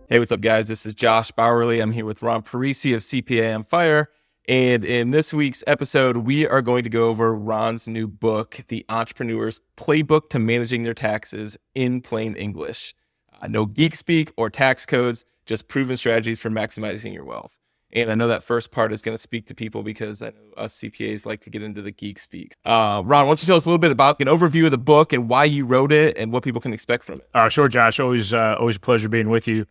Hey, what's up, guys? This is Josh Bowerly. I'm here with Ron Parisi of CPA on Fire. And in this week's episode, we are going to go over Ron's new book, The Entrepreneur's Playbook to Managing Their Taxes in Plain English. No geek speak or tax codes, just proven strategies for maximizing your wealth. And I know that first part is going to speak to people because I know us CPAs like to get into the geek speak. Ron, why don't you tell us a little bit about an overview of the book and why you wrote it and what people can expect from it? Sure, Josh. Always a pleasure being with you.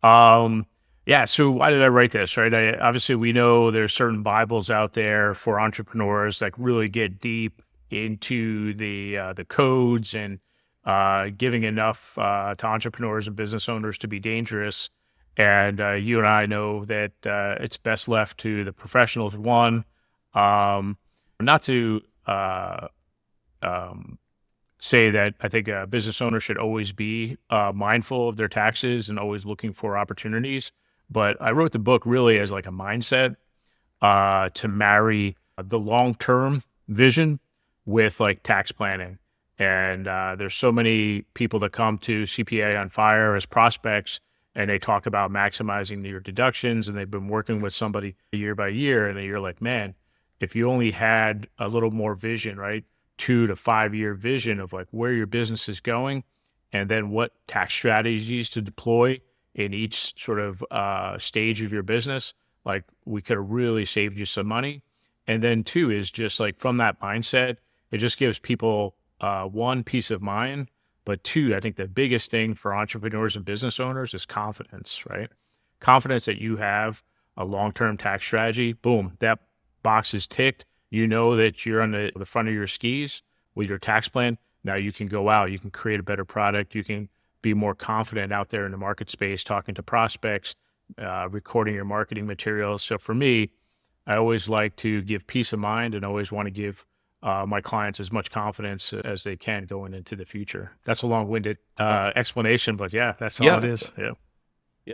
So why did I write this, right? Obviously, we know there's certain Bibles out there for entrepreneurs that really get deep into the codes and giving enough to entrepreneurs and business owners to be dangerous. And you and I know that it's best left to the professionals. One, not to say that I think a business owner should always be mindful of their taxes and always looking for opportunities. But I wrote the book really as like a mindset to marry the long-term vision with like tax planning. And there's so many people that come to CPA on Fire as prospects, and they talk about maximizing your deductions, and they've been working with somebody year by year, and you're like, man, if you only had a little more vision, right? 2 to 5 year vision of like where your business is going, and then what tax strategies to deploy in each sort of stage of your business, like we could have really saved you some money. And then 2 is just like from that mindset, it just gives people 1, peace of mind, but 2, I think the biggest thing for entrepreneurs and business owners is confidence, right? Confidence that you have a long-term tax strategy. Boom, that box is ticked. You know that you're on the front of your skis with your tax plan. Now you can go out, you can create a better product, you can be more confident out there in the market space, talking to prospects, recording your marketing materials. So for me, I always like to give peace of mind and always want to give my clients as much confidence as they can going into the future. That's a long-winded explanation, but yeah, that's all it is. Yeah.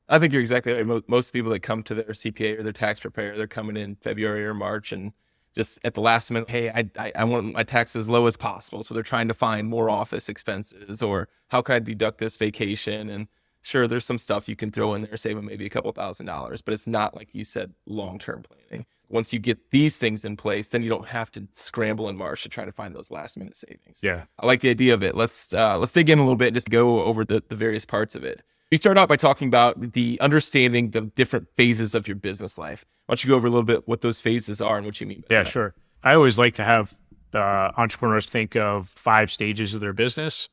I think you're exactly right. Most people that come to their CPA or their tax preparer, they're coming in February or March and just at the last minute, hey, I want my taxes as low as possible. So they're trying to find more office expenses, or how can I deduct this vacation? And sure, there's some stuff you can throw in there, save them maybe a couple $1,000s, but it's not like you said, long-term planning. Once you get these things in place, then you don't have to scramble in March to try to find those last minute savings. Yeah. I like the idea of it. Let's dig in a little bit and just go over the various parts of it. We start out by talking about the understanding the different phases of your business life. Why don't you go over a little bit what those phases are and what you mean by that? Sure. I always like to have entrepreneurs think of 5 stages of their business.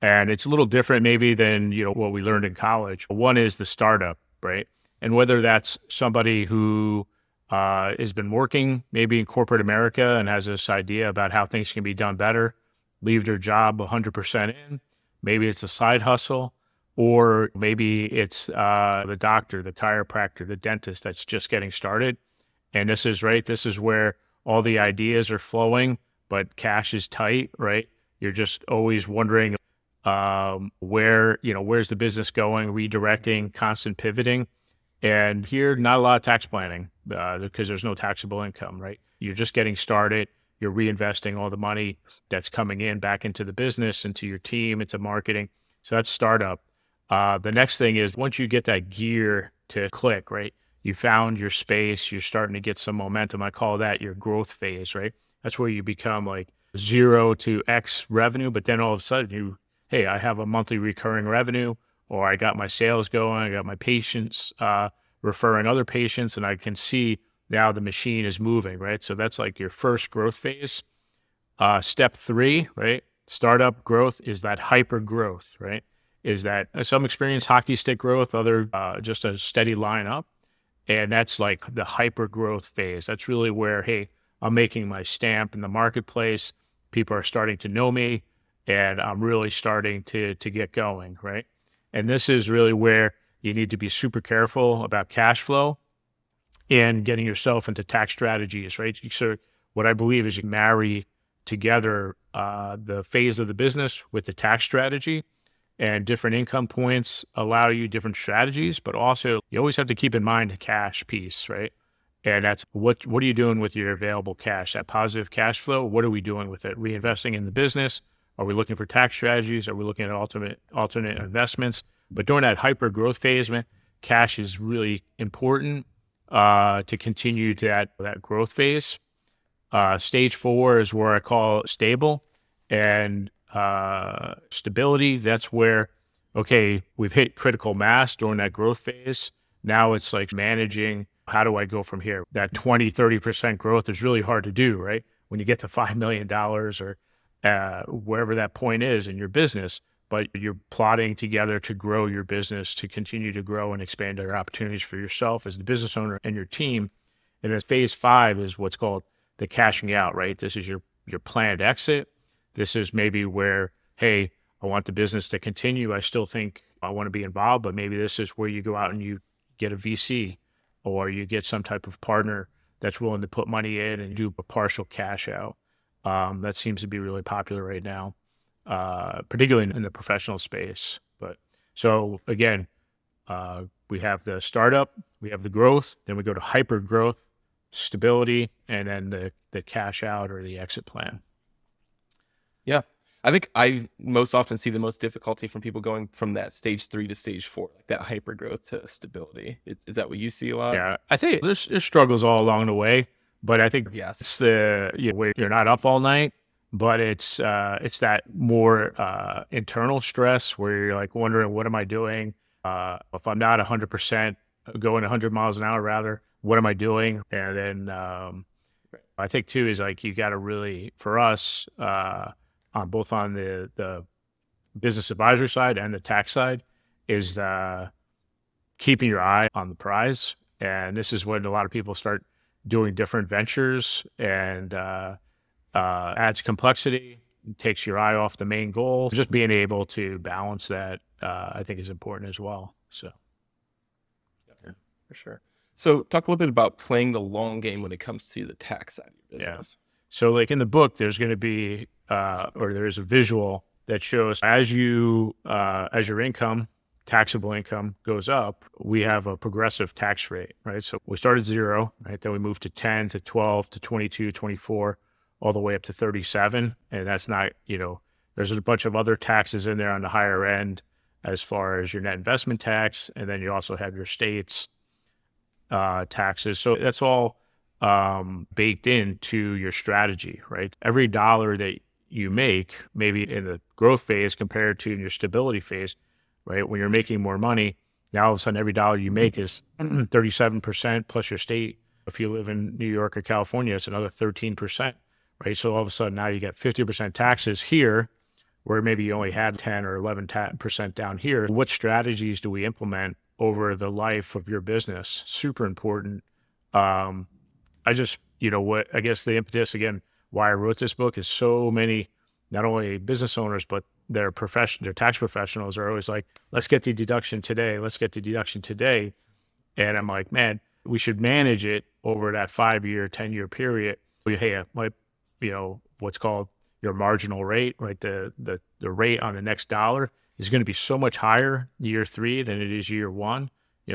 And it's a little different maybe than, what we learned in college. One is the startup, right? And whether that's somebody who has been working maybe in corporate America and has this idea about how things can be done better, leave their job 100% in. Maybe it's a side hustle. Or maybe it's the doctor, the chiropractor, the dentist that's just getting started. And this is where all the ideas are flowing, but cash is tight, right? You're just always wondering where's the business going, redirecting, constant pivoting. And here, not a lot of tax planning because there's no taxable income, right? You're just getting started. You're reinvesting all the money that's coming in back into the business, into your team, into marketing. So that's startup. The next thing is once you get that gear to click, right? You found your space, you're starting to get some momentum. I call that your growth phase, right? That's where you become like 0 to X revenue, but then all of a sudden I have a monthly recurring revenue, or I got my sales going, I got my patients referring other patients, and I can see now the machine is moving, right? So that's like your first growth phase. Step 3, right? Startup growth is that hyper growth, right? Is that some experience hockey stick growth, other just a steady line up. And that's like the hyper growth phase. That's really where, hey, I'm making my stamp in the marketplace. People are starting to know me, and I'm really starting to get going, right? And this is really where you need to be super careful about cash flow and getting yourself into tax strategies, right? So what I believe is you marry together the phase of the business with the tax strategy, and different income points allow you different strategies, but also you always have to keep in mind the cash piece, right? And that's what are you doing with your available cash, that positive cash flow? What are we doing with it? Reinvesting in the business? Are we looking for tax strategies? Are we looking at alternate investments? But during that hyper growth phase, man, cash is really important to continue to that growth phase. Stage 4 is where I call stable, and stability. That's where, okay, we've hit critical mass during that growth phase. Now it's like managing, how do I go from here? That 20-30% growth is really hard to do, right? When you get to $5 million or wherever that point is in your business, but you're plotting together to grow your business, to continue to grow and expand your opportunities for yourself as the business owner and your team. And then phase 5 is what's called the cashing out, right? This is your planned exit. This is maybe where, hey, I want the business to continue. I still think I want to be involved, but maybe this is where you go out and you get a VC, or you get some type of partner that's willing to put money in and do a partial cash out. That seems to be really popular right now, particularly in the professional space. But so again, we have the startup, we have the growth, then we go to hyper growth, stability, and then the cash out or the exit plan. Yeah. I think I most often see the most difficulty from people going from that stage 3 to stage 4, like that hyper growth to stability. Is that what you see a lot? Yeah, I think there's struggles all along the way, but I think Yes. it's where you're not up all night, but it's that more internal stress where you're like wondering, what am I doing? If I'm not 100% going 100 miles an hour, rather, what am I doing? And then I think too is like you got to really, for us, on both on the business advisory side and the tax side, is keeping your eye on the prize. And this is when a lot of people start doing different ventures, and adds complexity, takes your eye off the main goal. Just being able to balance that, I think, is important as well. So, yeah, for sure. So talk a little bit about playing the long game when it comes to the tax side of your business. Yeah. So like in the book, there's going to be, or there's a visual that shows as your income, taxable income goes up, we have a progressive tax rate, right? So we start at 0, right? Then we move to 10, to 12, to 22, 24, all the way up to 37. And that's not, there's a bunch of other taxes in there on the higher end as far as your net investment tax. And then you also have your state's taxes. So that's all baked into your strategy, right? Every dollar that you make, maybe in the growth phase compared to in your stability phase, right? When you're making more money, now all of a sudden every dollar you make is 37% plus your state. If you live in New York or California, it's another 13%, right? So all of a sudden now you get 50% taxes here, where maybe you only had 10 or 11% down here. What strategies do we implement over the life of your business? Super important. I guess the impetus, again, why I wrote this book is so many, not only business owners, but their tax professionals are always like, let's get the deduction today. Let's get the deduction today. And I'm like, man, we should manage it over that 5-year, 10-year period. Hey, what's called your marginal rate, right? The rate on the next dollar is going to be so much higher year 3 than it is year 1.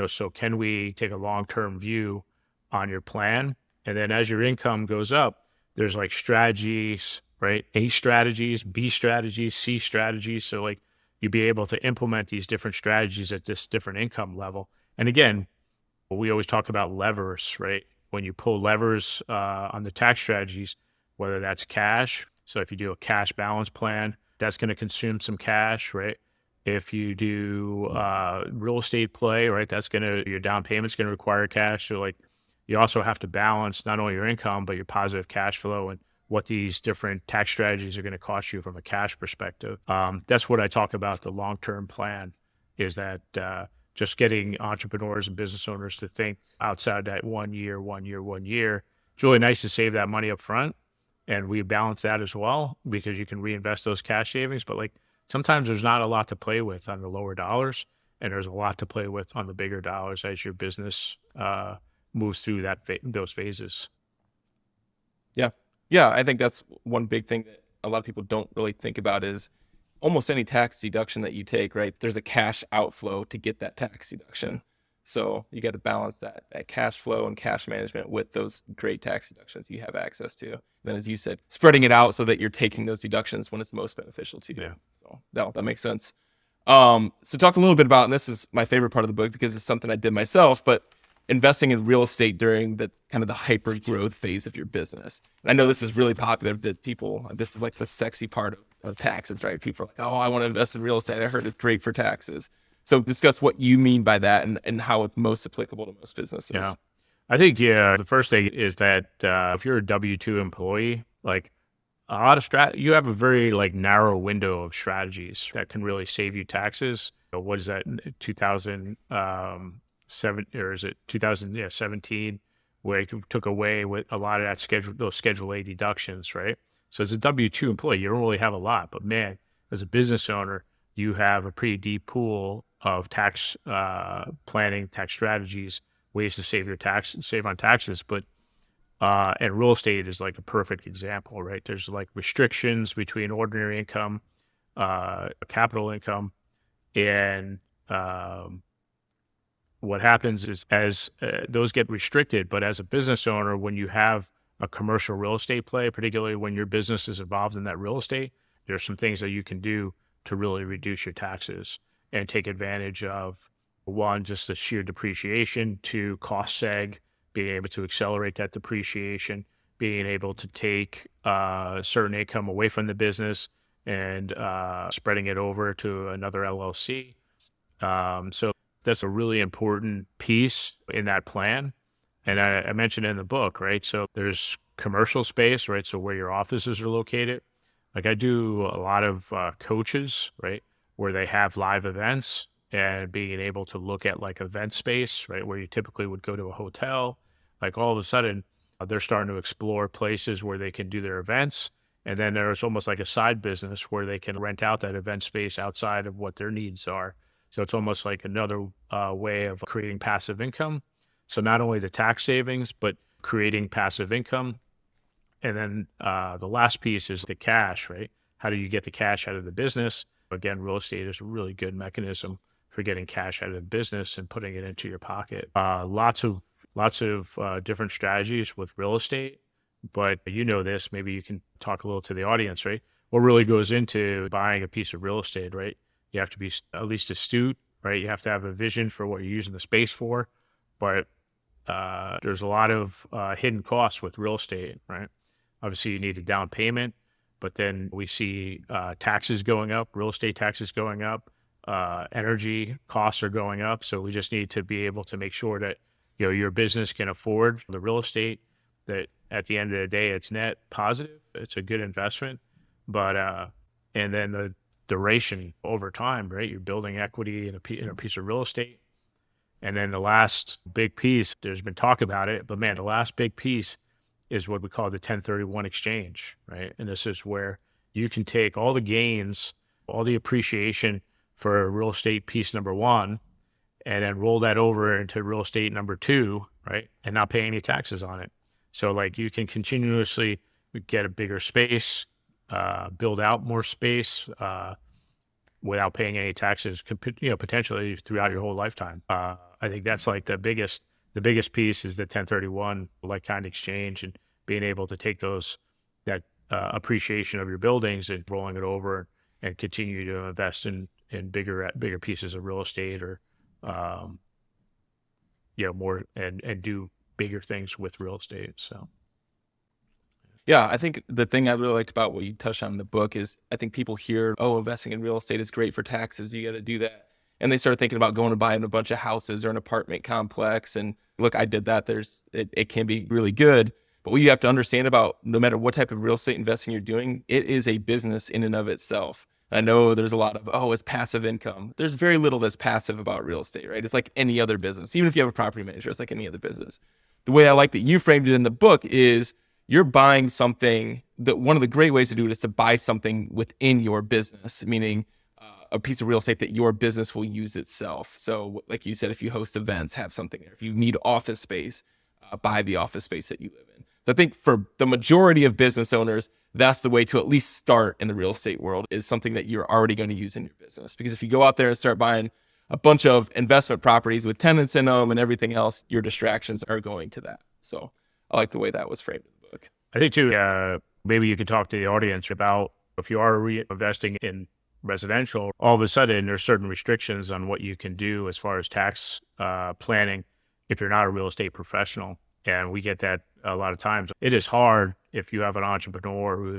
So can we take a long-term view on your plan? And then as your income goes up, there's like strategies, right? A strategies, B strategies, C strategies. So like you'd be able to implement these different strategies at this different income level. And again, we always talk about levers, right? When you pull levers on the tax strategies, whether that's cash. So if you do a cash balance plan, that's going to consume some cash, right? If you do real estate play, right, your down payment's going to require cash. So like you also have to balance not only your income, but your positive cash flow and what these different tax strategies are going to cost you from a cash perspective. That's what I talk about, the long-term plan, is that just getting entrepreneurs and business owners to think outside that 1 year. It's really nice to save that money up front, and we balance that as well because you can reinvest those cash savings. But like sometimes there's not a lot to play with on the lower dollars, and there's a lot to play with on the bigger dollars as your business moves through those phases. Yeah, I think that's one big thing that a lot of people don't really think about is almost any tax deduction that you take, right? There's a cash outflow to get that tax deduction. So you got to balance that cash flow and cash management with those great tax deductions you have access to. And then, as you said, spreading it out so that you're taking those deductions when it's most beneficial to you. Yeah. So that makes sense. So talk a little bit about, and this is my favorite part of the book because it's something I did myself, but investing in real estate during the kind of the hyper growth phase of your business. And I know this is really popular that people, this is like the sexy part of taxes, right? People are like, oh, I want to invest in real estate. I heard it's great for taxes. So discuss what you mean by that and how it's most applicable to most businesses. Yeah. I think, the first thing is that if you're a W-2 employee, like a lot of you have a very like narrow window of strategies that can really save you taxes. What is that, 2007, or is it 2017, where it took away with a lot of that those Schedule A deductions, right? So as a W-2 employee, you don't really have a lot, but man, as a business owner, you have a pretty deep pool of tax planning, tax strategies, ways to save on taxes. But and real estate is like a perfect example, right? There's like restrictions between ordinary income, capital income, and what happens is as those get restricted, but as a business owner, when you have a commercial real estate play, particularly when your business is involved in that real estate, there's some things that you can do to really reduce your taxes and take advantage of, one, just the sheer depreciation, two, cost seg, being able to accelerate that depreciation, being able to take certain income away from the business and spreading it over to another LLC. So that's a really important piece in that plan. And I mentioned in the book, right? So there's commercial space, right? So where your offices are located. Like I do a lot of coaches, right? Where they have live events, and being able to look at like event space, right? Where you typically would go to a hotel, like all of a sudden they're starting to explore places where they can do their events. And then there's almost like a side business where they can rent out that event space outside of what their needs are. So it's almost like another way of creating passive income. So not only the tax savings, but creating passive income. And then the last piece is the cash, right? How do you get the cash out of the business? Again, real estate is a really good mechanism for getting cash out of the business and putting it into your pocket. Lots of different strategies with real estate, but you know this, maybe you can talk a little to the audience, right? What really goes into buying a piece of real estate, right? You have to be at least astute, right? You have to have a vision for what you're using the space for, but there's a lot of hidden costs with real estate, right? Obviously, you need a down payment, but then we see taxes going up, real estate taxes going up, energy costs are going up. So we just need to be able to make sure that your business can afford the real estate, that at the end of the day, it's net positive. It's a good investment, but and then the duration over time, right? You're building equity in a piece of real estate. And then the last big piece, there's been talk about it, but man, the last big piece is what we call the 1031 exchange, right? And this is where you can take all the gains, all the appreciation for real estate piece number one, and then roll that over into real estate number two, right? And not pay any taxes on it. So like you can continuously get a bigger space, build out more space without paying any taxes, potentially throughout your whole lifetime. I think that's like the biggest piece is the 1031 like kind exchange, and being able to take that appreciation of your buildings and rolling it over and continue to invest in bigger pieces of real estate, or more and do bigger things with real estate. So yeah, I think the thing I really liked about what you touched on in the book is I think people hear, oh, investing in real estate is great for taxes, you got to do that, and they start thinking about going and buying a bunch of houses or an apartment complex. And look, I did that. It can be really good, but what you have to understand about no matter what type of real estate investing you're doing, it is a business in and of itself. I know there's a lot of, oh, it's passive income. There's very little that's passive about real estate, right? It's like any other business. Even if you have a property manager, it's like any other business. The way I like that you framed it in the book is you're buying something that one of the great ways to do it is to buy something within your business, meaning a piece of real estate that your business will use itself. So like you said, if you host events, have something there. If you need office space, buy the office space that you live in. So I think for the majority of business owners, that's the way to at least start in the real estate world, is something that you're already going to use in your business. Because if you go out there and start buying a bunch of investment properties with tenants in them and everything else, your distractions are going to that. So I like the way that was framed in the book. I think too, maybe you could talk to the audience about if you are reinvesting in residential, all of a sudden there's certain restrictions on what you can do as far as tax planning if you're not a real estate professional. And we get that a lot of times. It is hard if you have an entrepreneur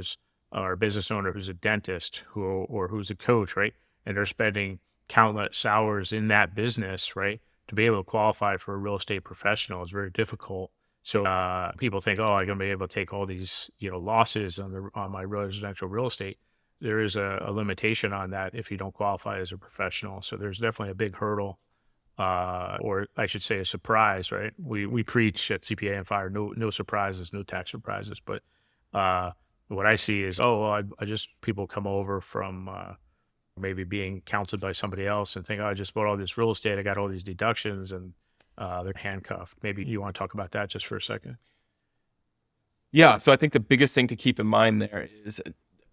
or a business owner who's a dentist or who's a coach, right? And they're spending countless hours in that business, right? To be able to qualify for a real estate professional is very difficult. So people think, oh, I'm going to be able to take all these, losses on my residential real estate. There is a limitation on that if you don't qualify as a professional. So there's definitely a big hurdle, or I should say a surprise, right? We preach at CPA and Fire, no surprises, no tax surprises. But what I see is, I just people come over from maybe being counseled by somebody else and think, I just bought all this real estate, I got all these deductions, and they're handcuffed. Maybe you want to talk about that just for a second. Yeah. So I think the biggest thing to keep in mind there is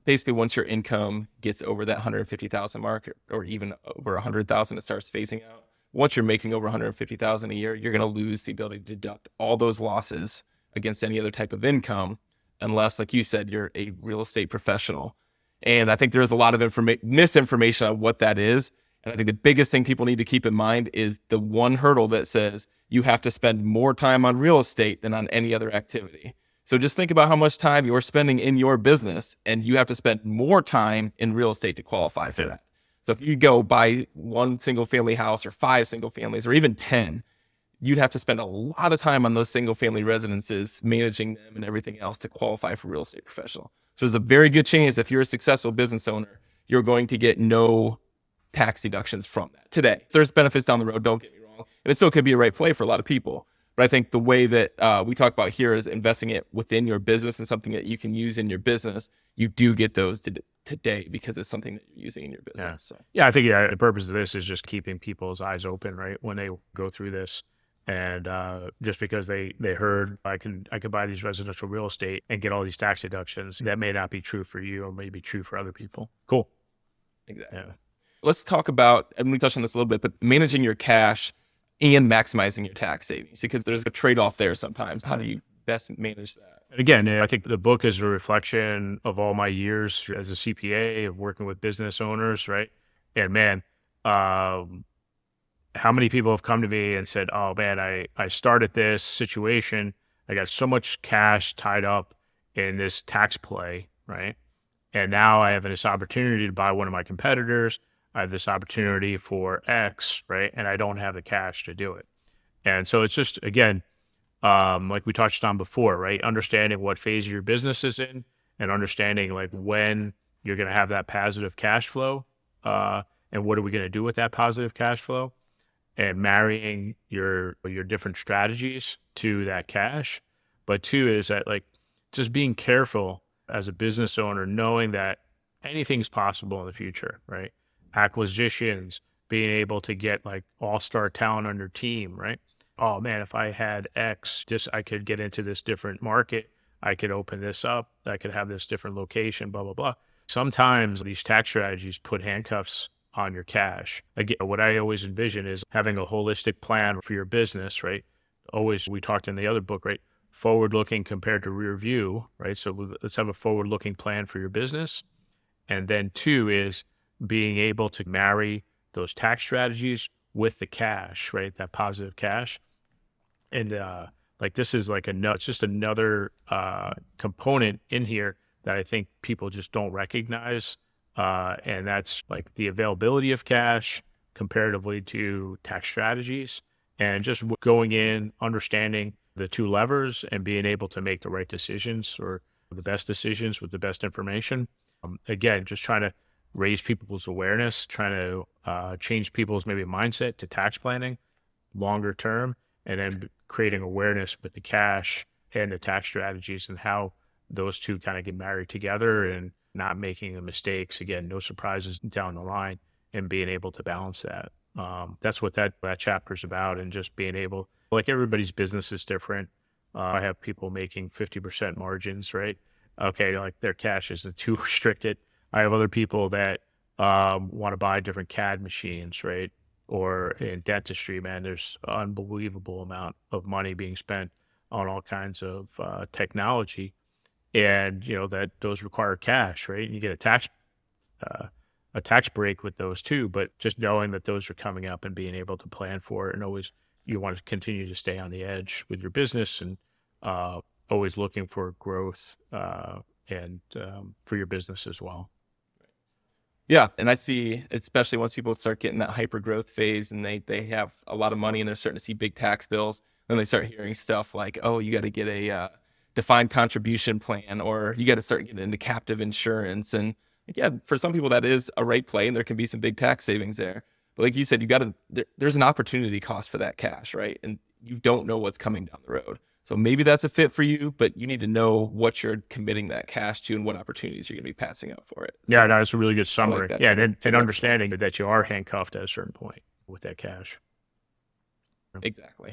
basically once your income gets over that 150,000 mark, or even over 100,000, it starts phasing out. Once you're making over 150,000 a year, you're going to lose the ability to deduct all those losses against any other type of income, unless, like you said, you're a real estate professional. And I think there's a lot of misinformation on what that is. And I think the biggest thing people need to keep in mind is the one hurdle that says you have to spend more time on real estate than on any other activity. So just think about how much time you're spending in your business, and you have to spend more time in real estate to qualify for that. So if you go buy one single family house or 5 single families or even 10, you'd have to spend a lot of time on those single family residences, managing them and everything else to qualify for real estate professional. So there's a very good chance if you're a successful business owner, you're going to get no tax deductions from that today. There's benefits down the road, don't get me wrong. And it still could be a right play for a lot of people. But I think the way that we talk about here is investing it within your business and something that you can use in your business. You do get those today because it's something that you're using in your business. Yeah, so. I think the purpose of this is just keeping people's eyes open, right, when they go through this. And just because they heard I could buy these residential real estate and get all these tax deductions, that may not be true for you or may be true for other people. Cool. Exactly. Yeah. Let's talk about, and we touched on this a little bit, but managing your cash and maximizing your tax savings, because there's a trade-off there sometimes. How do you best manage that? And again, I think the book is a reflection of all my years as a CPA, of working with business owners, right? And man, how many people have come to me and said, oh man, I started this situation, I got so much cash tied up in this tax play, right? And now I have this opportunity to buy one of my competitors. I have this opportunity for X, right? And I don't have the cash to do it. And so it's just, again, like we touched on before, right? Understanding what phase your business is in and understanding like when you're going to have that positive cash flow, and what are we going to do with that positive cash flow, and marrying your different strategies to that cash. But 2 is that like just being careful as a business owner, knowing that anything's possible in the future, right? Acquisitions, being able to get like all-star talent on your team, right? Oh man, if I had X, I could get into this different market. I could open this up. I could have this different location, blah, blah, blah. Sometimes these tax strategies put handcuffs on your cash. Again, what I always envision is having a holistic plan for your business, right? Always, we talked in the other book, right? Forward-looking compared to rear view, right? So let's have a forward-looking plan for your business. And then 2 is being able to marry those tax strategies with the cash, right? That positive cash. And like this is like it's just another component in here that I think people just don't recognize. And that's like the availability of cash comparatively to tax strategies, and just going in, understanding the 2 levers and being able to make the right decisions or the best decisions with the best information. Again, just trying to raise people's awareness, trying to change people's maybe mindset to tax planning longer term, and then creating awareness with the cash and the tax strategies and how those 2 kind of get married together and not making the mistakes. Again, no surprises down the line, and being able to balance that. That's what that chapter is about, and just being able, like everybody's business is different. I have people making 50% margins, right? Okay, like their cash isn't too restricted. I have other people that want to buy different CAD machines, right? or in dentistry, man, there's unbelievable amount of money being spent on all kinds of technology, and that those require cash, right? And you get uh, a tax break with those too. But just knowing that those are coming up and being able to plan for it, and always you want to continue to stay on the edge with your business, and always looking for growth and for your business as well. Yeah, and I see, especially once people start getting that hyper growth phase and they have a lot of money and they're starting to see big tax bills, then they start hearing stuff like, oh, you got to get a defined contribution plan, or you got to start getting into captive insurance. And yeah, for some people that is a right play, and there can be some big tax savings there. But like you said, you got to there's an opportunity cost for that cash, right? And you don't know what's coming down the road. So maybe that's a fit for you, but you need to know what you're committing that cash to and what opportunities you're going to be passing up for it. Yeah, So no, that's a really good I like summary. that. Yeah, and understanding that you are handcuffed at a certain point with that cash. Exactly.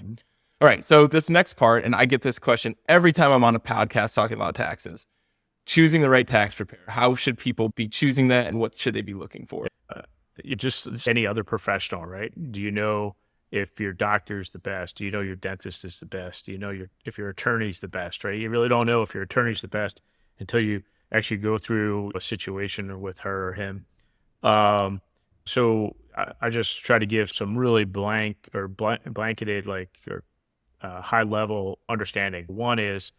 All right. So this next part, and I get this question every time I'm on a podcast talking about taxes, choosing the right tax preparer. How should people be choosing that, and what should they be looking for? You just any other professional, right? Do you know if your doctor is the best? Do you know your dentist is the best? Do you know if your attorney is the best, right? You really don't know if your attorney is the best until you actually go through a situation with her or him. So I just try to give some really blanketed, like, or high level understanding. One is,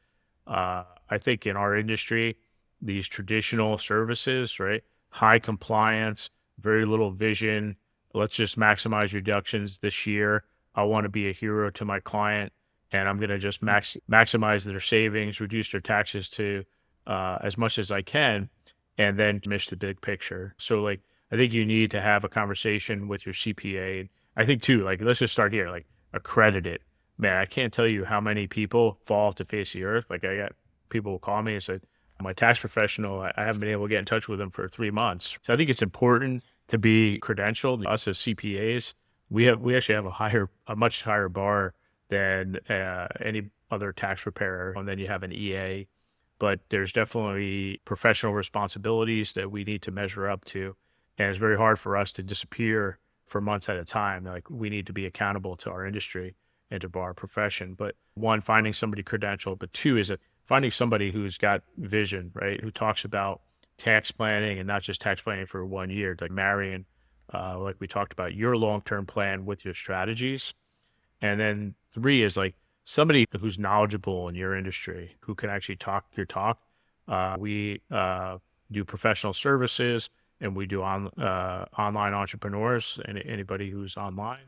I think in our industry, these traditional services, right? High compliance, very little vision. Let's just maximize reductions this year. I want to be a hero to my client, and I'm going to just maximize their savings, reduce their taxes to as much as I can, and then miss the big picture. So, like, I think you need to have a conversation with your CPA. I think too, like, let's just start here, like, accredited. Man, I can't tell you how many people fall off the face of the earth. Like, I got people who call me and say, my tax professional, I haven't been able to get in touch with them for 3 months. So I think it's important to be credentialed. Us as CPAs, we actually have a much higher bar than any other tax preparer. And then you have an EA, but there's definitely professional responsibilities that we need to measure up to. And it's very hard for us to disappear for months at a time. Like, we need to be accountable to our industry and to our profession. But one, finding somebody credentialed, but two is finding somebody who's got vision, right? Who talks about tax planning, and not just tax planning for 1 year, like marrying, like we talked about, your long-term plan with your strategies. And then three is like somebody who's knowledgeable in your industry, who can actually talk your talk. We do professional services, and we do online entrepreneurs, and anybody who's online.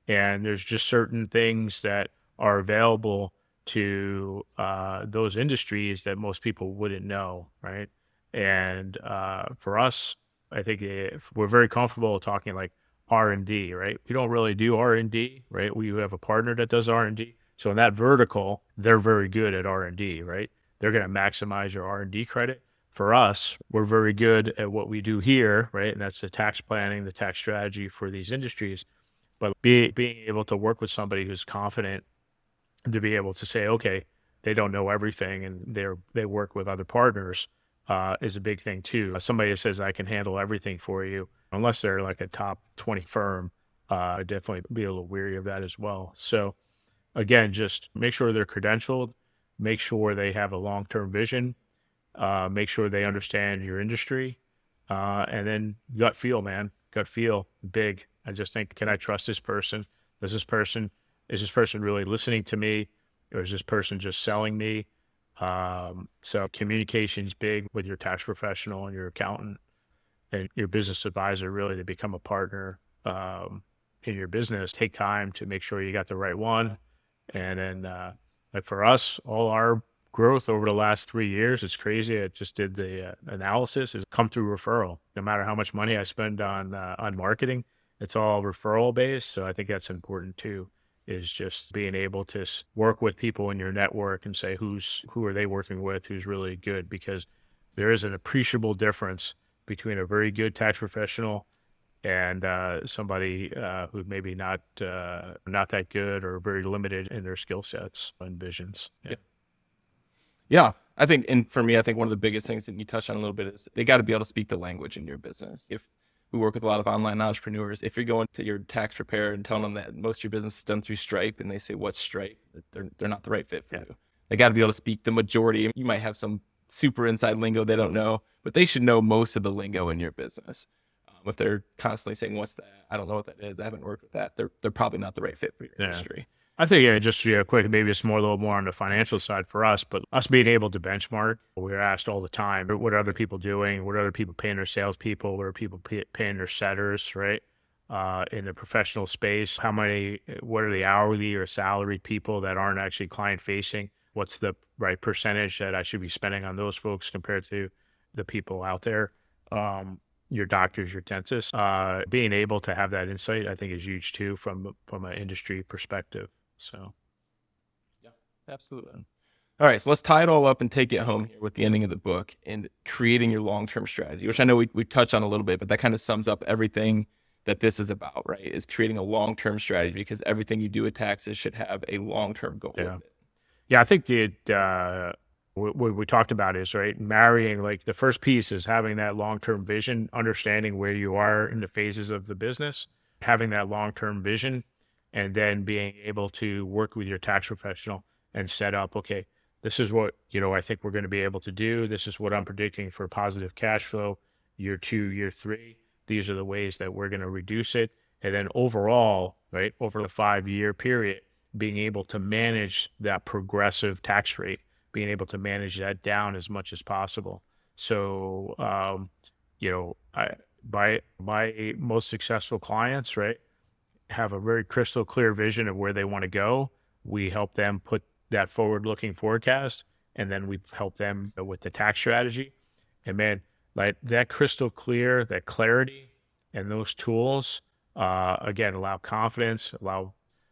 And there's just certain things that are available to those industries that most people wouldn't know, right? And for us, I think we're very comfortable talking like R&D, right? We don't really do R&D, right? We have a partner that does R&D. So in that vertical, they're very good at R&D, right? They're going to maximize your R&D credit. For us, we're very good at what we do here, right? And that's the tax planning, the tax strategy for these industries. But being able to work with somebody who's confident, to be able to say, okay, they don't know everything, and they work with other partners, is a big thing too. Somebody that says, I can handle everything for you, unless they're like a top 20 firm, I'd definitely be a little weary of that as well. So again, just make sure they're credentialed, make sure they have a long-term vision, make sure they understand your industry, and then gut feel, man. Gut feel, big. I just think, can I trust this person? Is this person really listening to me, or is this person just selling me? So communication's big with your tax professional and your accountant and your business advisor, really, to become a partner in your business. Take time to make sure you got the right one. And then like for us, all our growth over the last 3 years, it's crazy. I just did the analysis, has come through referral. No matter how much money I spend on marketing, it's all referral based. So I think that's important too, is just being able to work with people in your network and say, who are they working with, who's really good, because there is an appreciable difference between a very good tax professional and somebody who maybe not that good, or very limited in their skill sets and visions. Yeah, I think, and for me, I think one of the biggest things that you touched on a little bit is they got to be able to speak the language in your business. If we work with a lot of online entrepreneurs. If you're going to your tax preparer and telling them that most of your business is done through Stripe, and they say, what's Stripe? They're not the right fit for you. They got to be able to speak the majority. You might have some super inside lingo they don't know, but they should know most of the lingo in your business. If they're constantly saying, what's that? I don't know what that is. I haven't worked with that. They're probably not the right fit for your industry. I think, just quick, maybe it's a little more on the financial side for us, but us being able to benchmark, we're asked all the time, what are other people doing? What are other people paying their salespeople? What are people paying their setters, right? In the professional space, what are the hourly or salaried people that aren't actually client facing? What's the right percentage that I should be spending on those folks compared to the people out there? Your doctors, your dentists, being able to have that insight, I think, is huge too from an industry perspective. So, yeah, absolutely. All right, so let's tie it all up and take it home here with the ending of the book and creating your long-term strategy, which I know we touched on a little bit, but that kind of sums up everything that this is about, right? Is creating a long-term strategy, because everything you do with taxes should have a long-term goal with it. Yeah, I think what we talked about is, right, marrying, like, the first piece is having that long-term vision, understanding where you are in the phases of the business, having that long-term vision, and then being able to work with your tax professional and set up, okay, this is what, I think we're going to be able to do. This is what I'm predicting for positive cash flow, year 2, year 3. These are the ways that we're going to reduce it. And then overall, right, over the 5-year period, being able to manage that progressive tax rate, being able to manage that down as much as possible. So, my most successful clients, right, have a very crystal clear vision of where they want to go. We help them put that forward-looking forecast, and then we help them with the tax strategy. And man, like, that crystal clear, that clarity, and those tools, again, allow confidence,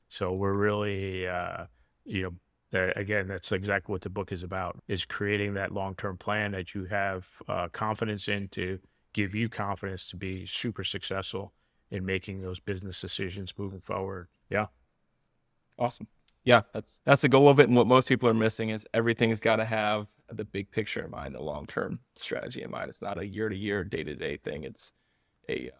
so we're really, again, that's exactly what the book is about, is creating that long-term plan that you have confidence in, to give you confidence to be super successful in making those business decisions moving forward. Yeah. Awesome. Yeah, that's the goal of it. And what most people are missing is everything's got to have the big picture in mind, the long-term strategy in mind. It's not a year-to-year, day-to-day thing. It's a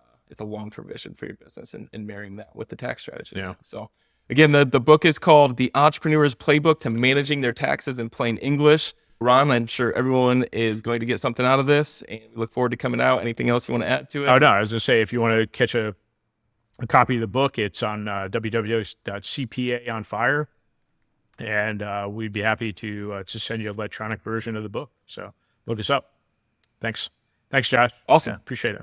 long-term vision for your business, and marrying that with the tax strategies. Yeah. So again, the book is called The Entrepreneur's Playbook to Managing Their Taxes in Plain English. Ron, I'm sure everyone is going to get something out of this, and we look forward to coming out. Anything else you want to add to it? Oh, no, I was going to say, if you want to catch a copy of the book, it's on www.cpaonfire, and we'd be happy to send you an electronic version of the book. So look us up. Thanks, Josh. Awesome. Yeah, appreciate it.